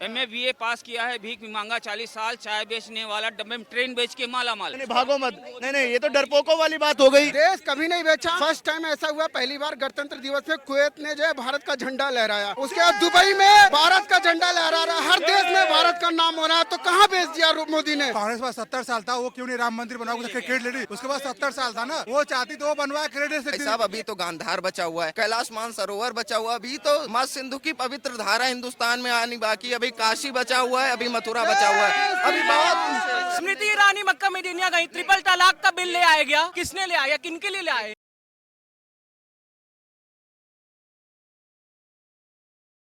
MA BA पास किया है, भीख मांगा 40 साल, चाय बेचने वाला डब्बे में ट्रेन बेच के माला माल। नहीं भागो मत, नहीं ये तो डरपोकों वाली बात हो गई। देश कभी नहीं बेचा। फर्स्ट टाइम ऐसा हुआ, पहली बार गणतंत्र दिवस में कुवैत ने जो है भारत का झंडा लहराया। उसके बाद दुबई में भारत का झंडा लहरा रहा है, हर देश में भारत का नाम हो रहा है। तो कहाँ बेच दिया मोदी ने? कांग्रेस के पास 70 साल था, वो क्यों नहीं राम मंदिर बनाओ क्रेडिट लेडी? उसके पास 70 साल था ना, वो चाहती तो वो बनवाया क्रेडिट। साहब अभी तो गांधार बचा हुआ है, कैलाश मानसरोवर बचा हुआ, अभी तो माँ सिंधु की पवित्र धारा हिंदुस्तान में आनी बाकी, अभी काशी बचा हुआ है, अभी मथुरा बचा हुआ है, अभी बहुत। स्मृति ईरानी मक्का मदीना गई, ट्रिपल तलाक का बिल ले आएगा, किसने ले आया, किनके लिए ले आए?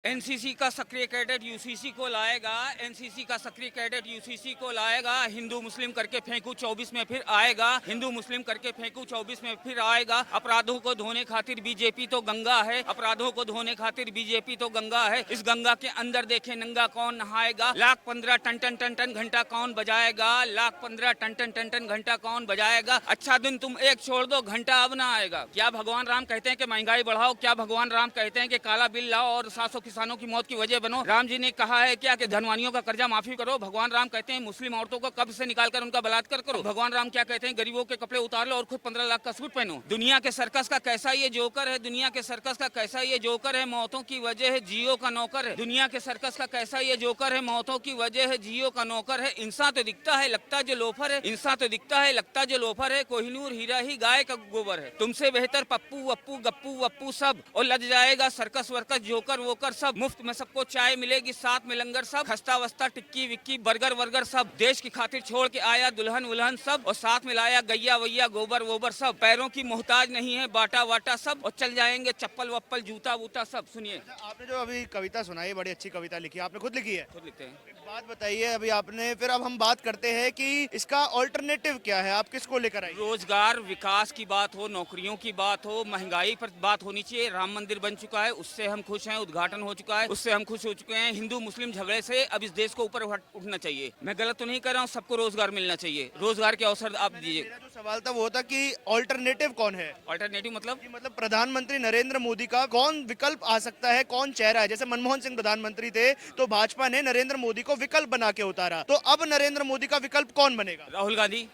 एनसीसी का सक्रिय कैडेट यूसीसी को लाएगा, एनसीसी का सक्रिय कैडेट यूसीसी को लाएगा। हिंदू मुस्लिम करके फेंकू 24 में फिर आएगा, हिंदू मुस्लिम करके फेंकू 24 में फिर आएगा। अपराधों को धोने खातिर बीजेपी तो गंगा है, अपराधों को धोने खातिर बीजेपी तो गंगा है। इस गंगा के अंदर देखे नंगा कौन नहाएगा? लाख 15 टन टन टन टन घंटा कौन बजाएगा? लाख 15 टन टन टन टन घंटा कौन बजाएगा? अच्छा दिन तुम एक छोड़ दो, घंटा अब ना आएगा। क्या भगवान राम कहते हैं कि महंगाई बढ़ाओ? क्या भगवान राम कहते हैं कि काला बिल लाओ और 700 किसानों की मौत की वजह बनो? राम जी ने कहा है क्या कि धनवानियों का कर्जा माफी करो? भगवान राम कहते हैं मुस्लिम औरतों को कब्र से निकालकर उनका बलात्कार करो? भगवान राम क्या कहते हैं? गरीबों के कपड़े उतार लो और खुद 15 लाख का सूट पहनो। दुनिया के सर्कस का कैसा ये जोकर है, दुनिया के सर्कस का कैसा ये जोकर है, मौतों की वजह है, जियो का नौकर है। दुनिया के सर्कस का कैसा ये जोकर है, मौतों की वजह है, जियो का नौकर है। इंसान तो दिखता है लगता जो लोफर है, इंसान तो दिखता है लगता जो लोफर है। कोहिनूर हीरा ही गाय का गोबर है। तुमसे बेहतर पप्पू वप्पू गप्पू वप्पू सब, और लग जाएगा सर्कस वर्कस जोकर वोकर सब। मुफ्त में सबको चाय मिलेगी, साथ में लंगर सब, खस्ता वस्ता टिक्की विक्की बर्गर वर्गर सब। देश की खातिर छोड़ के आया दुल्हन उल्हन सब, और साथ में लाया गैया वैया गोबर वोबर सब। पैरों की मोहताज नहीं है बाटा वाटा सब, और चल जाएंगे चप्पल वप्पल जूता वूता सब। सुनिए, आपने जो अभी कविता सुनाई, बड़ी अच्छी कविता लिखी, आपने खुद लिखी है? खुद लिखते हैं। बात बताइए अभी आपने, फिर अब हम बात करते हैं कि इसका ऑल्टरनेटिव क्या है, आप किसको लेकर आए? रोजगार विकास की बात हो, नौकरियों की बात हो, महंगाई पर बात होनी चाहिए। राम मंदिर बन चुका है, उससे हम खुश हैं, उद्घाटन हो चुका है, उससे हम खुश हो चुके हैं। हिंदू मुस्लिम झगड़े से अब इस देश को ऊपर उठना चाहिए। मैं गलत तो नहीं कर रहा हूँ, सबको रोजगार मिलना चाहिए, रोजगार के अवसर आप दीजिए। मेरा जो सवाल था वो था कि ऑल्टरनेटिव कौन है? ऑल्टरनेटिव मतलब प्रधानमंत्री नरेंद्र मोदी का कौन विकल्प आ सकता है, कौन चेहरा है? जैसे मनमोहन सिंह प्रधानमंत्री थे तो भाजपा ने नरेंद्र मोदी को विकल्प बना के उतारा, तो अब नरेंद्र मोदी का विकल्प कौन बनेगा? राहुल गांधी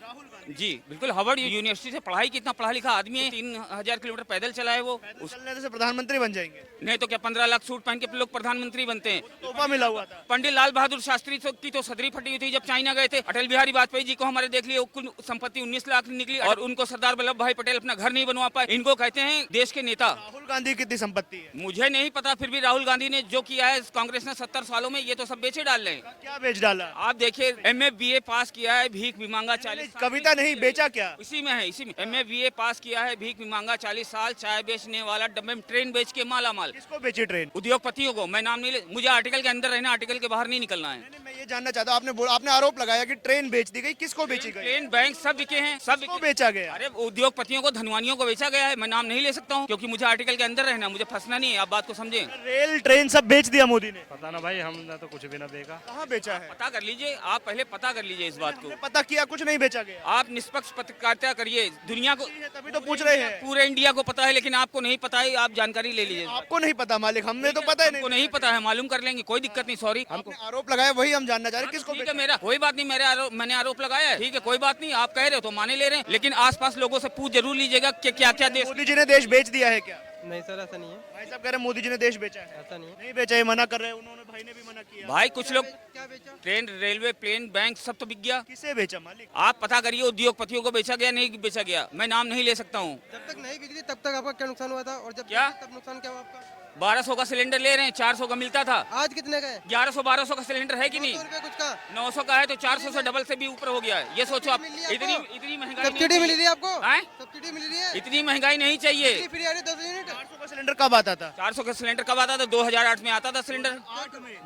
जी बिल्कुल। हार्वर्ड यूनिवर्सिटी से पढ़ाई, कितना पढ़ा लिखा आदमी है, 3000 किलोमीटर पैदल चला है वो। चलने से प्रधानमंत्री बन जाएंगे? नहीं तो क्या 15 लाख सूट पहन के लोग प्रधानमंत्री बनते हैं? तोहफा मिला हुआ था। पंडित लाल बहादुर शास्त्री की तो सदरी फटी हुई थी जब चाइना गए थे। अटल बिहारी वाजपेयी जी को हमारे देख लिए, कुल संपत्ति 19 लाख निकली, और उनको सरदार वल्लभ भाई पटेल अपना घर नहीं बनवा पाए। इनको कहते हैं देश के नेता। राहुल गांधी कितनी संपत्ति है? मुझे नहीं पता, फिर भी राहुल गांधी ने जो किया है कांग्रेस ने 70 सालों में, ये तो सब बेचे डाल रहे हैं। क्या बेच डाला? आप देखिए, एमए बीए पास किया है, भीख भी मांगा 40 साल। कविता नहीं बेचा क्या? इसी में है, इसी में। एमए बीए पास किया है, भीख भी मांगा 40 साल, चाय बेचने वाला डब्बे में ट्रेन बेच के माला माल। किसको बेची ट्रेन? उद्योगपतियों को। मैं नाम नहीं ले, मुझे आर्टिकल के अंदर रहना, आर्टिकल के बाहर नहीं निकलना है। मैं ये जानना चाहता हूँ, आपने आरोप लगाया कि ट्रेन बेच दी गई, किसको बेची गई? ट्रेन बैंक सब बिके हैं, सब किसको बेचा गया? अरे उद्योगपतियों को, धनवानियों को बेचा गया है। मैं नाम नहीं ले सकता हूँ क्योंकि मुझे आर्टिकल के अंदर रहना, मुझे फंसना नहीं है। आप बात को समझे। रेल ट्रेन सब बेच दिया मोदी ने? पता ना भाई, हमने तो कुछ भी ना बेचा। कहाँ बेचा है? पता कर लीजिए, आप पहले पता कर लीजिए इस बात को। पता किया, कुछ नहीं बेचा गया। आप निष्पक्ष पत्रकारिता करिए, दुनिया को, तभी तो पूछ रहे हैं। पूरे इंडिया को पता है, लेकिन आपको नहीं पता है। आप जानकारी ले लीजिए। आपको नहीं पता मालिक, हमने तो पता ही हमको नहीं पता है, मालूम कर लेंगे, कोई दिक्कत नहीं। सॉरी, हमको आरोप लगाया, वही हम जानना चाह रहे हैं किसको। ठीक है, मेरा कोई बात नहीं, मैंने आरोप लगाया है, ठीक है, कोई बात नहीं। आप कह रहे हो तो माने ले रहे हैं, लेकिन आसपास लोगों से पूछ जरूर लीजिएगा कि क्या क्या देश। मोदी जी ने देश बेच दिया है क्या? नहीं सर, ऐसा नहीं है। भाई साहब कह रहे हैं मोदी जी ने देश बेचा है। ऐसा नहीं है। नहीं बेचा है, मना कर रहे हैं उन्होंने, भाई ने भी मना किया। भाई कुछ लोग, क्या बेचा? ट्रेन, रेलवे, प्लेन, बैंक सब तो बिक गया। किसे बेचा मालिक? आप पता करिए, उद्योगपतियों को बेचा गया, नहीं बेचा गया, मैं नाम नहीं ले सकता हूँ। जब तक नहीं बिक रही तब तक आपका क्या नुकसान हुआ था, और जब क्या? तब नुकसान क्या हुआ आपका? 1200 का सिलेंडर ले रहे हैं, 400 का मिलता था। आज कितने का है? 1100-1200 का सिलेंडर है कि नहीं? 900 रुपये कुछ का। 900 का है तो 400 से डबल से भी ऊपर हो गया है। ये सोचो आप, इतनी महंगाई सब्सिडी मिल रही है आपको? हैं? सब्सिडी मिल रही है? इतनी महंगाई नहीं चाहिए। फ्री आ रही है 10 यूनिट। 400 का सिलेंडर कब आता था? 400 का सिलेंडर कब आता था? 2008 में आता था सिलेंडर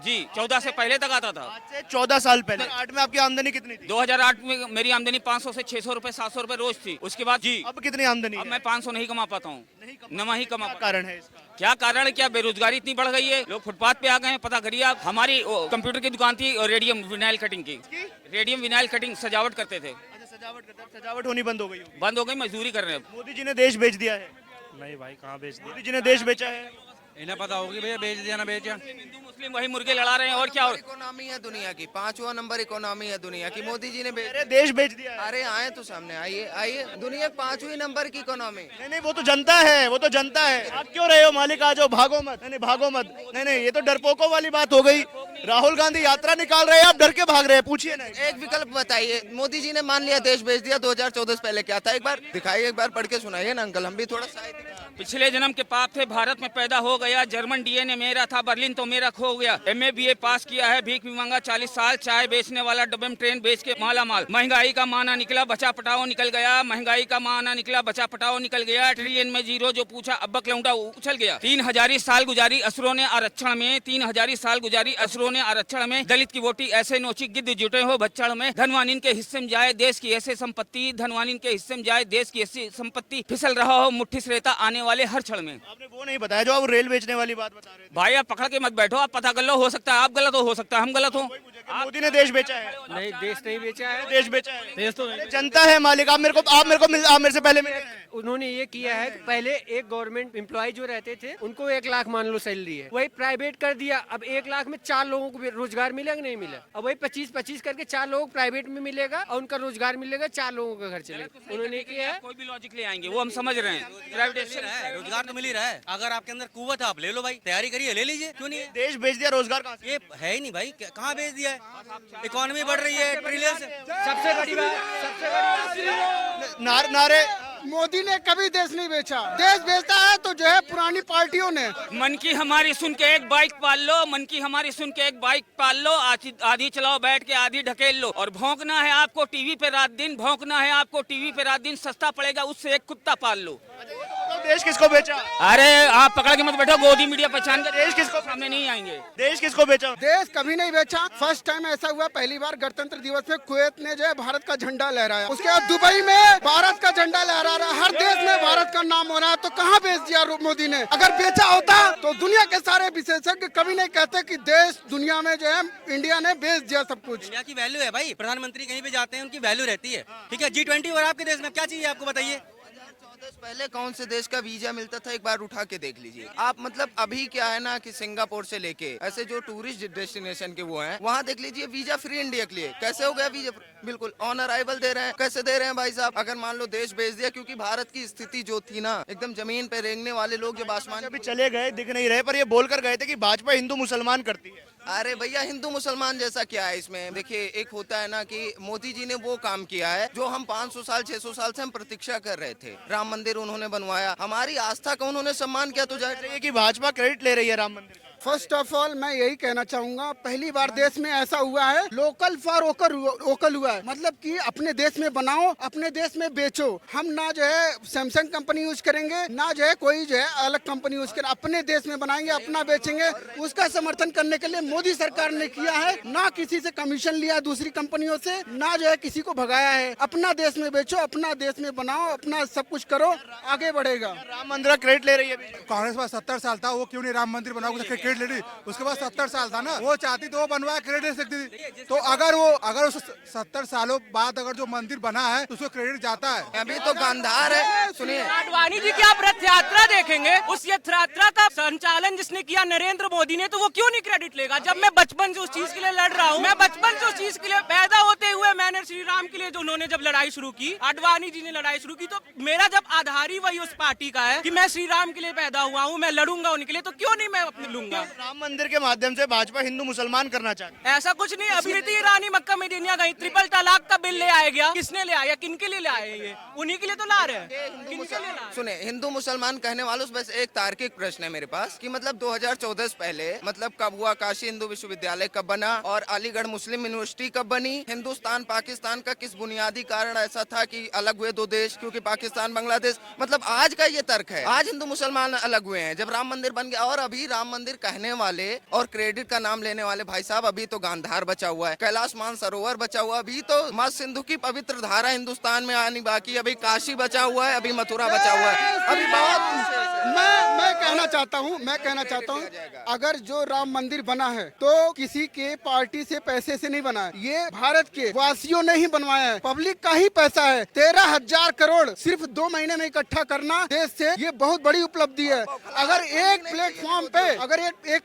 जी, 14 से पहले तक आता था। आज से 14 साल पहले। 8 में आपकी आमदनी कितनी थी? 2008 में मेरी आमदनी 500 से 600 रुपए, 700 रुपए रोज थी। उसके बाद जी, अब कितनी आमदनी अब है? मैं 500 नहीं कमा पाता हूँ, नमा ही कमा। क्या कारण है इसका? क्या कारण है? क्या बेरोजगारी इतनी बढ़ गई है, लोग फुटपाथ पे आ गए हैं। पता करिए आप, हमारी कंप्यूटर की दुकान थी, रेडियम विनाइल कटिंग की, रेडियम विनाइल कटिंग सजावट करते थे। अच्छा, सजावट करते, सजावट होनी बंद हो गई होगी। बंद हो गई, मजदूरी कर रहे हैं। मोदी जी ने देश बेच दिया है? नहीं भाई, कहाँ बेच दिया? मोदी जी ने देश बेचा है? इन्हें पता होगी भैया बेच दिया ना बेचा। हिंदू मुस्लिम वही मुर्गे लड़ा रहे हैं और क्या। इकोनॉमी है दुनिया की, 5वां नंबर इकोनॉमी है दुनिया की, मोदी जी ने अरे देश बेच दिया है। अरे आए तो सामने, आइए आइए, दुनिया 5वीं नंबर की इकोनॉमी। नहीं नहीं, वो तो जनता है, वो तो जनता है। आप क्यों रहे हो मालिक, आ जाओ, भागो मत। नहीं नहीं, भागो मत। नहीं नहीं, ये तो डरपोकों वाली बात हो गई। राहुल गांधी यात्रा निकाल रहे हैं, आप डर के भाग रहे हैं, पूछिए ना। एक विकल्प बताइए, मोदी जी ने मान लिया देश बेच दिया, 2014 से पहले क्या था, एक बार दिखाइए, एक बार पढ़ के सुनाइए ना अंकल, हम भी थोड़ा साहित्य। पिछले जन्म के पाप थे, भारत में पैदा हो गया, जर्मन डीएनए मेरा था, बर्लिन तो मेरा खो गया। एमए बीए पास किया है, भीख भी मांगा 40 साल, चाय बेचने वाला डब्बे में ट्रेन बेच के माला माल। महंगाई का माना निकला, बचा पटाओ निकल गया, महंगाई का माना निकला, बचा पटाओ निकल गया। ट्रिलियन में जीरो जो पूछा अब्बक लौंडा उछल गया। 3000 साल गुजारी असुरों ने आरक्षण में, 3000 साल गुजारी असुरों ने आरक्षण में। दलित की वोटी ऐसे नोची, गिद्ध जुटे हो बच्चड़ में। धनवानिन के हिस्से में जाए देश की ऐसे संपत्ति, धनवानिन के हिस्से में जाए देश की ऐसी संपत्ति। फिसल रहा हो मुट्ठी से रेता आने वाले हर क्षण में। आपने वो नहीं बताया जो आप रेल बेचने वाली बात बता रहे थे। भाई आप पकड़ के मत बैठो, आप पता कर लो, हो सकता है आप गलत हो सकता है हम गलत हो। मोदी ने देश बेचा है। नहीं देश नहीं बेचा है, देश बेचा है, देश तो अरे जनता है मालिक। आप मेरे से पहले मिले हैं। उन्होंने ये किया है कि पहले एक गवर्नमेंट एम्प्लॉय जो रहते थे उनको 1 लाख मान लो सैलरी है, वही प्राइवेट कर दिया। अब 1 लाख में 4 लोगों को रोजगार मिलेगा नहीं मिला। अब वही 25-25 करके 4 लोगों को प्राइवेट में मिलेगा और उनका रोजगार मिलेगा, 4 लोगों का घर चलेगा। उन्होंने किया है। कोई भी लॉजिक ले आएंगे वो हम समझ रहे हैं। प्राइवेटाइजेशन है, रोजगार तो मिल ही रहा है। अगर आपके अंदर कुव्वत है आप ले लो भाई, तैयारी करिए, ले लीजिए, क्यों नहीं है? देश बेच दिया, रोजगार कहाँ से? ये है ही नहीं भाई, कहाँ बेच दिया है? इकोनॉमी बढ़ रही है ट्रिलियन से। सबसे बड़ी बात नारे मोदी ने कभी देश नहीं बेचा। देश बेचता है तो जो है पुरानी पार्टियों ने। मन की हमारी सुन के एक बाइक पाल लो, मन की हमारी सुन के एक बाइक पाल लो, आधी चलाओ बैठ के आधी ढकेल लो। और भौंकना है आपको टीवी पे रात दिन, भौंकना है आपको टीवी पे रात दिन, सस्ता पड़ेगा उससे एक कुत्ता पाल लो। तो देश किसको बेचा? अरे आप पकड़ के मत बैठो, गोदी मीडिया पहचान कर देश किसको सामने नहीं आएंगे। देश किसको बेचा? देश कभी नहीं बेचा। फर्स्ट टाइम ऐसा हुआ, पहली बार गणतंत्र दिवस में कुवैत ने जो है भारत का झंडा लहराया। उसके बाद दुबई में भारत का झंडा लहरा रहा है, हर देश में भारत का नाम हो रहा है। तो कहाँ बेच दिया मोदी ने? अगर बेचा होता तो दुनिया के सारे विशेषज्ञ कभी नहीं कहते कि देश दुनिया में जो है इंडिया ने बेच दिया सब कुछ। इंडिया की वैल्यू है भाई, प्रधानमंत्री कहीं पे जाते हैं उनकी वैल्यू रहती है, ठीक है। G20 और आपके देश में क्या चाहिए आपको बताइए? 2014 पहले कौन से देश का वीजा मिलता था, एक बार उठा के देख लीजिए आप। मतलब अभी क्या है ना कि सिंगापुर से लेके ऐसे जो टूरिस्ट डेस्टिनेशन के वो हैं, वहाँ देख लीजिए वीजा फ्री इंडिया के लिए। कैसे हो गया वीजा? बिल्कुल ऑन अराइवल दे रहे हैं। कैसे दे रहे हैं भाई साहब? अगर मान लो देश भेज दिया, क्योंकि भारत की स्थिति जो थी ना, एकदम जमीन पे रेंगने वाले लोग जब आसमान। अभी चले गए, दिख नहीं रहे, पर ये बोलकर गए थे कि भाजपा हिंदू मुसलमान करती है। अरे भैया हिंदू मुसलमान जैसा क्या है इसमें? देखिए एक होता है ना कि मोदी जी ने वो काम किया है जो हम 500 साल 600 साल से हम प्रतीक्षा कर रहे थे। राम मंदिर उन्होंने बनवाया, हमारी आस्था का उन्होंने सम्मान किया। तो जाहिर है कि भाजपा क्रेडिट ले रही है राम मंदिर का। फर्स्ट ऑफ ऑल मैं यही कहना चाहूंगा, पहली बार देश में ऐसा हुआ है, लोकल फॉर वोकल हुआ है। मतलब कि अपने देश में बनाओ, अपने देश में बेचो। हम ना जो है सैमसंग कंपनी यूज करेंगे, ना जो है कोई जो है अलग कंपनी यूज करें। अपने देश में बनाएंगे, अपना बेचेंगे। उसका समर्थन करने के लिए मोदी सरकार ने किया है। ना किसी से कमीशन लिया दूसरी कंपनियों से, ना जो है किसी को भगाया है। अपना देश में बेचो, अपना देश में बनाओ, अपना सब कुछ करो, आगे बढ़ेगा। राम मंदिर क्रेडिट ले रही है। कांग्रेस पास 70 साल था, वो क्यों नहीं राम मंदिर बनाओ क्रेडिट ले ली? उसके बाद 70 साल था ना, वो चाहती तो वो बनवाया, क्रेडिट दे सकती थी। तो अगर उस 70 सालों बाद अगर जो मंदिर बना है तो उसको क्रेडिट जाता है। अभी तो गांधार है। सुनिए आडवाणी जी की आप रथ यात्रा देखेंगे, उस रथ यात्रा का संचालन जिसने किया नरेंद्र मोदी ने, तो वो क्यों नहीं क्रेडिट लेगा? जब मैं बचपन से उस चीज के लिए लड़ रहा हूँ, मैं बचपन से उस चीज के लिए पैदा होते हुए मैंने श्री राम के लिए जो उन्होंने जब लड़ाई शुरू की, आडवाणी जी ने लड़ाई शुरू की, तो मेरा जब आधार ही वही उस पार्टी का है कि मैं श्री राम के लिए पैदा हुआ हूँ, मैं लड़ूंगा उनके लिए, तो क्यों नहीं मैं अपने लूंगा? राम मंदिर के माध्यम से भाजपा हिंदू मुसलमान करना चाहती है। ऐसा कुछ नहीं। स्मृति ईरानी मक्का मदीना गई, ट्रिपल तलाक का बिल ले आएगा। किसने ले आया? किनके लिए ले आए? ये उन्हीं के लिए तो ला रहे हैं। किनके लिए ला रहे हैं? सुने, हिंदू मुसलमान कहने वालों से बस एक तार्किक प्रश्न है मेरे पास कि मतलब 2014 से पहले मतलब कब हुआ? काशी हिंदू विश्वविद्यालय कब बना और अलीगढ़ मुस्लिम यूनिवर्सिटी कब बनी? हिंदुस्तान पाकिस्तान का किस बुनियादी कारण ऐसा था कि अलग हुए दो देश? क्योंकि पाकिस्तान बांग्लादेश। मतलब आज का ये तर्क है, आज हिंदू मुसलमान अलग हुए हैं जब राम मंदिर बन गया। और अभी राम मंदिर कहने वाले और क्रेडिट का नाम लेने वाले भाई साहब, अभी तो गांधार बचा हुआ है, कैलाश मानसरोवर बचा हुआ, अभी तो माँ सिंधु की पवित्र धारा हिंदुस्तान में आनी बाकी, अभी काशी बचा हुआ है, अभी मथुरा बचा हुआ है, अभी बहुत मैं कहना चाहता हूँ अगर जो राम मंदिर बना है तो किसी के पार्टी से पैसे से नहीं बना है, ये भारत के वासियों ने ही बनवाया है, पब्लिक का ही पैसा है। 13,000 करोड़ सिर्फ 2 महीने में इकट्ठा करना देश से, ये बहुत बड़ी उपलब्धि है। अगर एक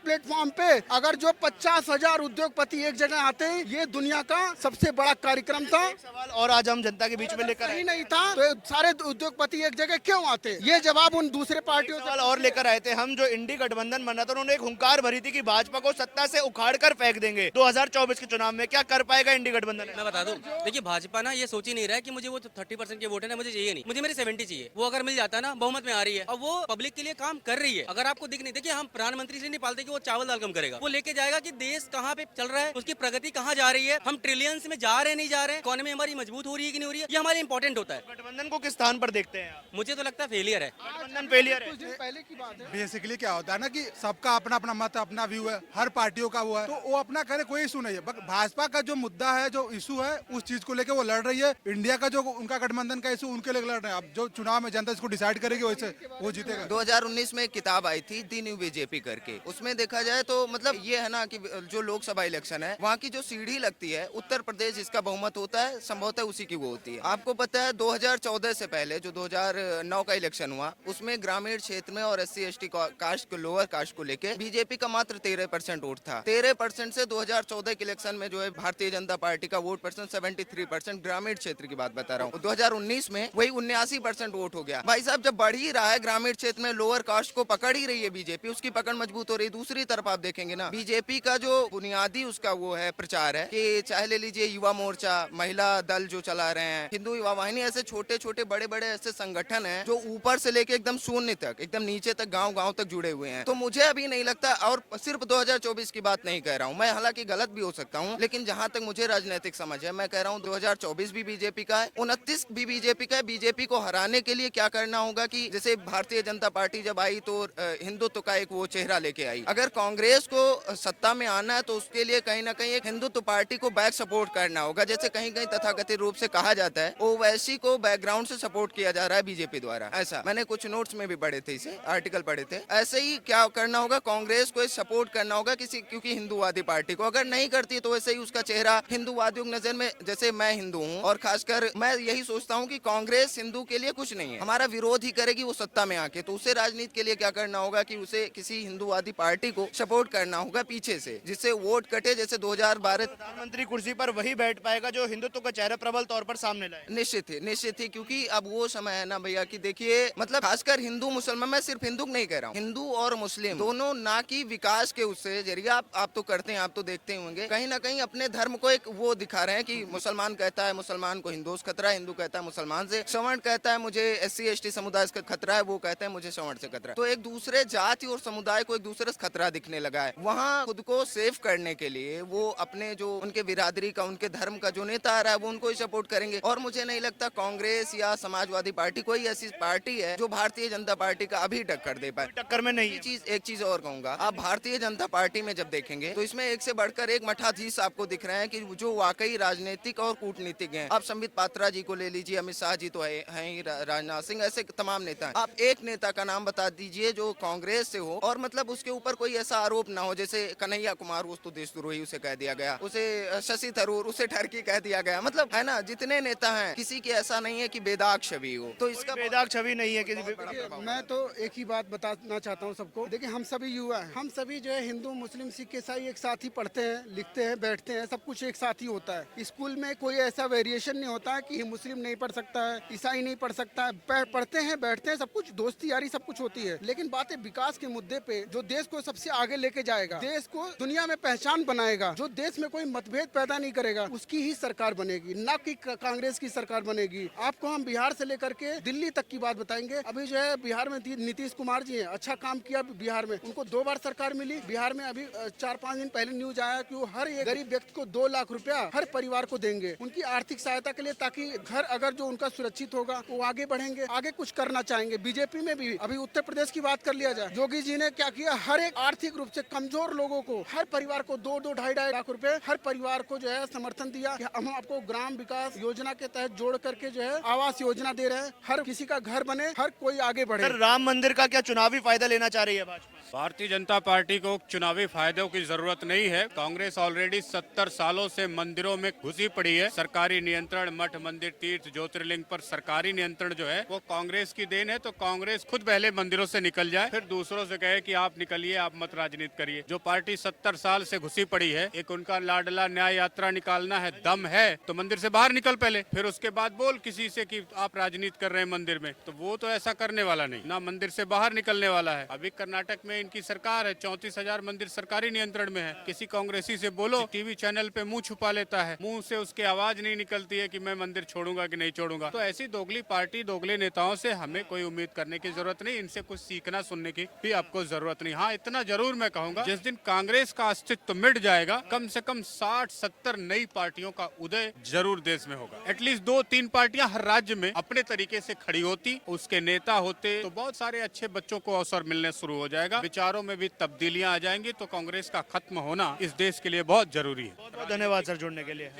प्लेटफॉर्म पे अगर जो 50,000 उद्योगपति एक जगह आते हैं, ये दुनिया का सबसे बड़ा कार्यक्रम था। सवाल और आज हम जनता के बीच में लेकर आए नहीं था तो सारे उद्योगपति एक जगह क्यों आते? ये जवाब उन दूसरे पार्टियों सवाल और लेकर आए थे हम। जो इंडी गठबंधन बना था, उन्होंने एक हुंकार भरी थी कि भाजपा को सत्ता से उखाड़ कर फेंक देंगे 2024 के चुनाव में। क्या कर पाएगा इंडी गठबंधन? मैं बता दूं, देखिए भाजपा ना ये सोच ही नहीं रहा है कि मुझे वो 30% के वोट है ना मुझे चाहिए नहीं, मुझे मेरे 70 चाहिए। वो अगर मिल जाता ना, बहुमत में आ रही है और वो पब्लिक के लिए काम कर रही है। अगर आपको दिख नहीं, देखिए हम प्रधानमंत्री से नहीं पालते कि वो चावल दाल कम करेगा, वो लेके जाएगा कि देश कहाँ पे चल रहा है, उसकी प्रगति कहाँ जा रही है, हम ट्रिलियंस में जा रहे नहीं जा रहे, इकोनॉमी हमारी मजबूत हो रही है कि नहीं हो रही है, ये हमारे इंपॉर्टेंट होता है। गठबंधन को किस स्थान पर देखते हैं आप? मुझे तो लगता है फेलियर है, गठबंधन फेलियर है। पहले की बात है। बेसिकली क्या होता है ना कि सबका अपना अपना मत, अपना व्यू है, हर पार्टियों का वो है, तो वो अपना करे, कोई इशू नहीं है। भाजपा का जो मुद्दा है, जो इशू है, उस चीज को लेकर वो लड़ रही है। इंडिया का जो उनका गठबंधन का इशू, उनके लिए लड़ रहे हैं। अब जो चुनाव में जनता इसको डिसाइड करेगी वैसे वो जीतेगा। 2019 में एक किताब आई थी दी न्यू बीजेपी करके, उसमें देखा जाए तो मतलब ये है ना कि जो लोकसभा इलेक्शन है, वहाँ की जो सीढ़ी लगती है, उत्तर प्रदेश जिसका बहुमत होता है, संभवतः उसी की वो होती है। आपको पता है 2014 से पहले जो 2009 का इलेक्शन हुआ, उसमें ग्रामीण क्षेत्र में और SC/ST कास्ट को, लोअर कास्ट को लेके बीजेपी का मात्र 13% वोट था। 13% से 2014 के इलेक्शन में जो है भारतीय जनता पार्टी का वोट परसेंट 73%, ग्रामीण क्षेत्र की बात बता रहा हूँ। 2019 में वही 79% वोट हो गया। भाई साहब, जब बढ़ ही रहा है ग्रामीण क्षेत्र में, लोअर कास्ट को पकड़ ही रही है बीजेपी, उसकी पकड़ मजबूत हो रही है। दूसरी तरफ आप देखेंगे ना, बीजेपी का जो बुनियादी उसका वो है प्रचार है कि चाहे ले लीजिए युवा मोर्चा, महिला दल जो चला रहे हैं, हिंदू युवा वाहिनी, ऐसे छोटे छोटे बड़े बड़े ऐसे संगठन हैं जो ऊपर से लेके एकदम शून्य तक, एकदम नीचे तक, गांव गांव तक जुड़े हुए हैं। तो मुझे अभी नहीं लगता, और सिर्फ 2024 की बात नहीं कह रहा हूँ मैं, हालांकि गलत भी हो सकता हूँ, लेकिन जहाँ तक मुझे राजनीतिक समझ है, मैं कह रहा हूँ 2024 भी बीजेपी का है, 29 भी बीजेपी का है। बीजेपी को हराने के लिए क्या करना होगा कि जैसे भारतीय जनता पार्टी जब आई तो हिंदुत्व का एक वो चेहरा लेके आई। अगर कांग्रेस को सत्ता में आना है तो उसके लिए कहीं ना कहीं एक हिंदुत्व पार्टी को बैक सपोर्ट करना होगा। जैसे कहीं कहीं तथाकथित रूप से कहा जाता है, ओवैसी को बैकग्राउंड से सपोर्ट किया जा रहा है बीजेपी द्वारा। ऐसा मैंने कुछ नोट्स में भी पढ़े थे, इसे आर्टिकल पढ़े थे। ऐसे ही क्या करना होगा, कांग्रेस को सपोर्ट करना होगा किसी, क्योंकि हिंदूवादी पार्टी को अगर नहीं करती तो वैसे ही उसका चेहरा हिंदूवादियों की नजर में, जैसे मैं हिंदू हूँ और खासकर मैं यही सोचता हूँ कि कांग्रेस हिंदू के लिए कुछ नहीं है, हमारा विरोध ही करेगी वो सत्ता में आके। तो उसे राजनीति के लिए क्या करना होगा कि उसे किसी हिंदूवादी पार्टी को सपोर्ट करना होगा पीछे से, जिससे वोट कटे। जैसे 2012 प्रधानमंत्री कुर्सी पर वही बैठ पाएगा जो हिंदुत्व का चेहरा प्रबल तौर पर सामने लाए। निश्चित ही, क्योंकि अब वो समय है ना भैया कि देखिए, मतलब खासकर हिंदू मुसलमान, मैं सिर्फ हिंदू नहीं कह रहा हूँ, हिंदू और मुस्लिम दोनों ना की विकास के उससे जरिए आप तो करते हैं, आप तो देखते होंगे, कहीं ना कहीं अपने धर्म को एक वो दिखा रहे हैं कि मुसलमान कहता है मुसलमान को हिंदू से खतरा है, हिंदू कहता है मुसलमान से, सवर्ण कहता है मुझे SC/ST समुदाय से खतरा है, वो कहते हैं मुझे सवर्ण से खतरा है। तो एक दूसरे जाति और समुदाय को एक दूसरे से खतरा दिखने लगा है। वहाँ खुद को सेफ करने के लिए वो अपने जो उनके बिरादरी का, उनके धर्म का जो नेता आ रहा है वो उनको ही सपोर्ट करेंगे। और मुझे नहीं लगता कांग्रेस या समाजवादी पार्टी कोई ऐसी पार्टी है जो भारतीय जनता पार्टी का अभी टक्कर दे पाए। टक्कर में नहीं। एक चीज और कहूंगा, आप भारतीय जनता पार्टी में जब देखेंगे तो इसमें एक से बढ़कर एक मठाधीश आपको दिख रहे हैं कि जो वाकई राजनीतिक और कूटनीतिक हैं। आप संबित पात्रा जी को ले लीजिए, अमित शाह जी तो है ही, राजनाथ सिंह, ऐसे तमाम नेता हैं। आप एक नेता का नाम बता दीजिए जो कांग्रेस से हो और मतलब उसके ऊपर कोई ऐसा आरोप ना हो, जैसे कन्हैया कुमार, वो तो देशद्रोही उसे कह दिया गया, उसे शशि थरूर, उसे ठरकी कह दिया गया, मतलब है ना, जितने नेता हैं किसी की ऐसा नहीं है कि बेदाग छवि हो। तो इसका बेदाग छवि नहीं है किसी। मैं तो एक ही बात बताना चाहता हूँ सबको, देखिए हम सभी युवा हैं, हम सभी जो है हिंदू मुस्लिम सिख ईसाई एक साथ ही पढ़ते हैं, लिखते हैं, बैठते हैं, सब कुछ एक साथ ही होता है। स्कूल में कोई ऐसा वेरिएशन नहीं होता है कि मुस्लिम नहीं पढ़ सकता है, ईसाई नहीं पढ़ सकता है, पढ़ते हैं, बैठते हैं, सब कुछ दोस्ती यारी सब कुछ होती है। लेकिन बात है विकास के मुद्दे पे, जो देश को सबसे आगे लेके जाएगा, देश को दुनिया में पहचान बनाएगा, जो देश में कोई मतभेद पैदा नहीं करेगा, उसकी ही सरकार बनेगी, ना कि कांग्रेस की सरकार बनेगी। आपको हम बिहार से लेकर के दिल्ली तक की बात बताएंगे। अभी जो है बिहार में नीतीश कुमार जी हैं, अच्छा काम किया बिहार में, उनको 2 बार सरकार मिली। बिहार में अभी 4-5 दिन पहले न्यूज आया कि वो हर एक गरीब व्यक्ति को 2 लाख रुपया हर परिवार को देंगे, उनकी आर्थिक सहायता के लिए, ताकि घर अगर जो उनका सुरक्षित होगा वो आगे बढ़ेंगे, आगे कुछ करना चाहेंगे। बीजेपी में भी अभी उत्तर प्रदेश की बात कर लिया जाए, योगी जी ने क्या किया, हर एक आर्थिक रूप से कमजोर लोगों को, हर परिवार को 2-2, 2.5 लाख रुपए हर परिवार को जो है समर्थन दिया कि हम आपको ग्राम विकास योजना के तहत जोड़ करके जो है आवास योजना दे रहे हैं, हर किसी का घर बने, हर कोई आगे बढ़े। सर, राम मंदिर का क्या चुनावी फायदा लेना चाह रही है भाजपा? भारतीय जनता पार्टी को चुनावी फायदों की जरूरत नहीं है। कांग्रेस ऑलरेडी 70 सालों से मंदिरों में घुसी पड़ी है। सरकारी नियंत्रण, मठ मंदिर, तीर्थ, ज्योतिर्लिंग पर सरकारी नियंत्रण जो है वो कांग्रेस की देन है। तो कांग्रेस खुद पहले मंदिरों से निकल जाए, फिर दूसरों से कहे कि आप निकलिए, आप मत राजनीति करिए। जो पार्टी 70 साल से घुसी पड़ी है, एक उनका लाडला न्याय यात्रा निकालना है, दम है तो मंदिर से बाहर निकल पहले, फिर उसके बाद बोल किसी से कि आप राजनीति कर रहे हैं मंदिर में। तो वो तो ऐसा करने वाला नहीं, ना मंदिर से बाहर निकलने वाला है। अभी कर्नाटक में इनकी सरकार है, 34,000 मंदिर सरकारी नियंत्रण में है। किसी कांग्रेसी से बोलो, टीवी चैनल पे मुंह छुपा लेता है, मुंह से उसकी आवाज नहीं निकलती है कि मैं मंदिर छोड़ूंगा कि नहीं छोड़ूंगा। तो ऐसी दोगली पार्टी, दोगले नेताओं से हमें कोई उम्मीद करने की जरूरत नहीं। इनसे कुछ सीखना सुनने की भी आपको जरूरत नहीं। हाँ, इतना जरूर मैं कहूंगा, जिस दिन कांग्रेस का अस्तित्व मिट जाएगा, कम से कम 60-70 नई पार्टियों का उदय जरूर देश में होगा। एटलीस्ट 2-3 पार्टियां हर राज्य में अपने तरीके से खड़ी होती, उसके नेता होते, तो बहुत सारे अच्छे बच्चों को अवसर मिलने शुरू हो जाएगा, विचारों में भी तब्दीलियां आ जाएंगी। तो कांग्रेस का खत्म होना इस देश के लिए बहुत जरूरी है। बहुत बहुत धन्यवाद सर जुड़ने के लिए।